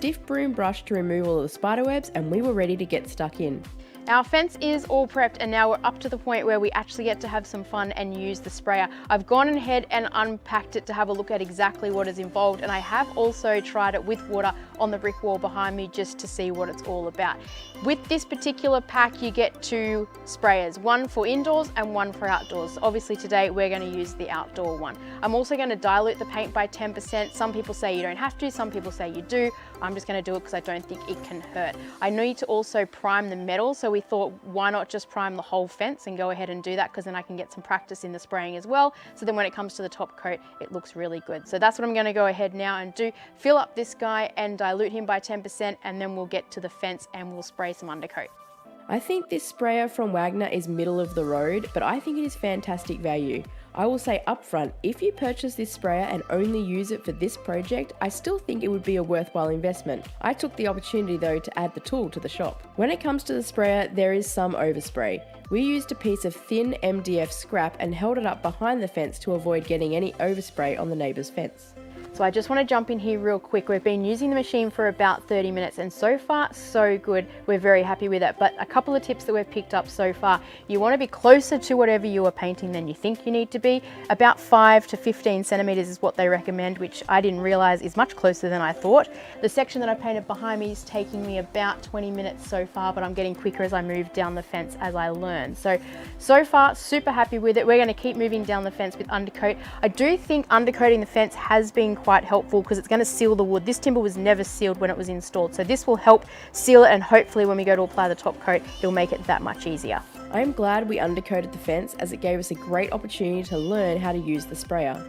stiff broom brush to remove all of the spider webs, and we were ready to get stuck in. Our fence is all prepped and now we're up to the point where we actually get to have some fun and use the sprayer. I've gone ahead and unpacked it to have a look at exactly what is involved, and I have also tried it with water on the brick wall behind me just to see what it's all about. With this particular pack you get 2 sprayers, one for indoors and one for outdoors. Obviously today we're going to use the outdoor one. I'm also going to dilute the paint by 10%. Some people say you don't have to, some people say you do. I'm just going to do it because I don't think it can hurt. I need to also prime the metal, so we thought why not just prime the whole fence and go ahead and do that, because then I can get some practice in the spraying as well. So then when it comes to the top coat, it looks really good. So that's what I'm going to go ahead now and do. Fill up this guy and dilute him by 10%, and then we'll get to the fence and we'll spray some undercoat. I think this sprayer from Wagner is middle of the road, but I think it is fantastic value. I will say upfront, if you purchase this sprayer and only use it for this project, I still think it would be a worthwhile investment. I took the opportunity though to add the tool to the shop. When it comes to the sprayer, there is some overspray. We used a piece of thin MDF scrap and held it up behind the fence to avoid getting any overspray on the neighbour's fence. So I just want to jump in here real quick. We've been using the machine for about 30 minutes and so far so good. We're very happy with it. But a couple of tips that we've picked up so far: you want to be closer to whatever you are painting than you think you need to be. About 5 to 15 centimeters is what they recommend, which I didn't realize is much closer than I thought. The section that I painted behind me is taking me about 20 minutes so far, but I'm getting quicker as I move down the fence as I learn. So far super happy with it. We're going to keep moving down the fence with undercoat. I do think undercoating the fence has been quite helpful because it's going to seal the wood. This timber was never sealed when it was installed, so this will help seal it, and hopefully when we go to apply the top coat it'll make it that much easier. I am glad we undercoated the fence, as it gave us a great opportunity to learn how to use the sprayer.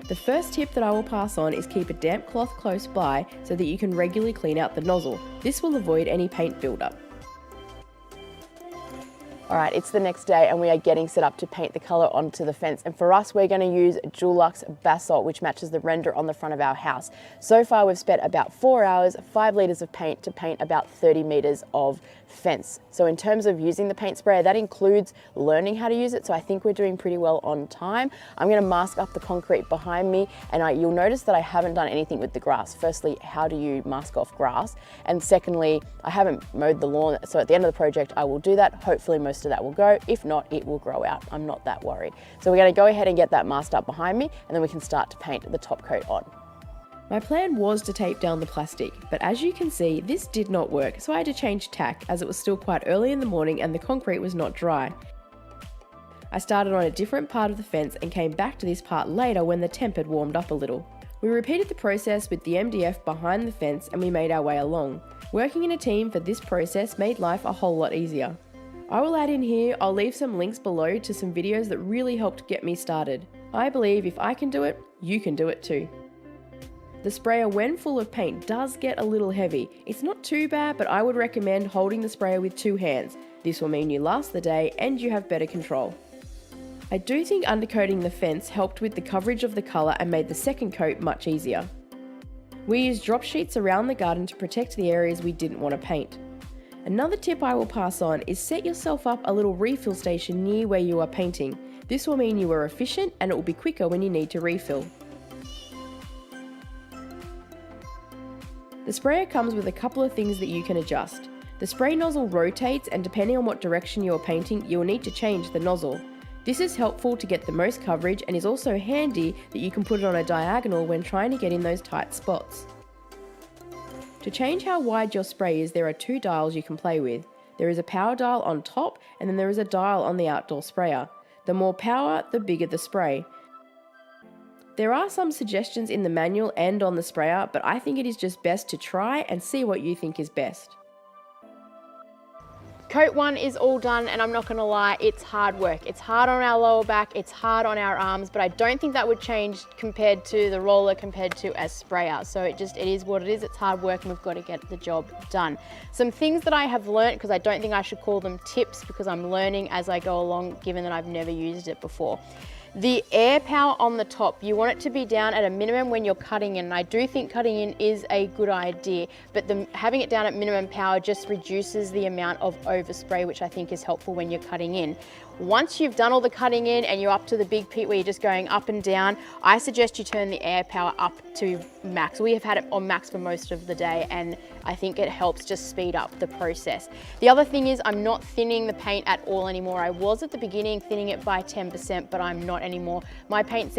The first tip that I will pass on is keep a damp cloth close by so that you can regularly clean out the nozzle. This will avoid any paint buildup. Alright, it's the next day and we are getting set up to paint the colour onto the fence, and for us we're going to use Dulux Basalt, which matches the render on the front of our house. So far we've spent about 4 hours, 5 litres of paint to paint about 30 metres of fence. So in terms of using the paint sprayer, that includes learning how to use it, so I think we're doing pretty well on time. I'm going to mask up the concrete behind me, and you'll notice that I haven't done anything with the grass. Firstly, how do you mask off grass? And secondly, I haven't mowed the lawn, so at the end of the project I will do that. Hopefully most of that will go. If not, it will grow out. I'm not that worried. So we're going to go ahead and get that masked up behind me, and then we can start to paint the top coat on. My plan was to tape down the plastic, but as you can see, this did not work, so I had to change tack as it was still quite early in the morning and the concrete was not dry. I started on a different part of the fence and came back to this part later when the temp had warmed up a little. We repeated the process with the MDF behind the fence and we made our way along. Working in a team for this process made life a whole lot easier. I will add in here, I'll leave some links below to some videos that really helped get me started. I believe if I can do it, you can do it too. The sprayer, when full of paint, does get a little heavy. It's not too bad, but I would recommend holding the sprayer with 2 hands. This will mean you last the day and you have better control. I do think undercoating the fence helped with the coverage of the colour and made the second coat much easier. We used drop sheets around the garden to protect the areas we didn't want to paint. Another tip I will pass on is set yourself up a little refill station near where you are painting. This will mean you are efficient and it will be quicker when you need to refill. The sprayer comes with a couple of things that you can adjust. The spray nozzle rotates, and depending on what direction you are painting, you will need to change the nozzle. This is helpful to get the most coverage and is also handy that you can put it on a diagonal when trying to get in those tight spots. To change how wide your spray is, there are 2 dials you can play with. There is a power dial on top and then there is a dial on the outdoor sprayer. The more power, the bigger the spray. There are some suggestions in the manual and on the sprayer, but I think it is just best to try and see what you think is best. Coat 1 is all done, and I'm not going to lie, it's hard work. It's hard on our lower back, it's hard on our arms, but I don't think that would change compared to the roller, compared to a sprayer. So it is what it is. It's hard work and we've got to get the job done. Some things that I have learnt, because I don't think I should call them tips because I'm learning as I go along, given that I've never used it before. The air power on the top, you want it to be down at a minimum when you're cutting in. And I do think cutting in is a good idea, but having it down at minimum power just reduces the amount of overspray, which I think is helpful when you're cutting in. Once you've done all the cutting in and you're up to the big pit where you're just going up and down, I suggest you turn the air power up to max. We have had it on max for most of the day, and I think it helps just speed up the process. The other thing is I'm not thinning the paint at all anymore. I was at the beginning thinning it by 10%, but I'm not anymore. My paint seems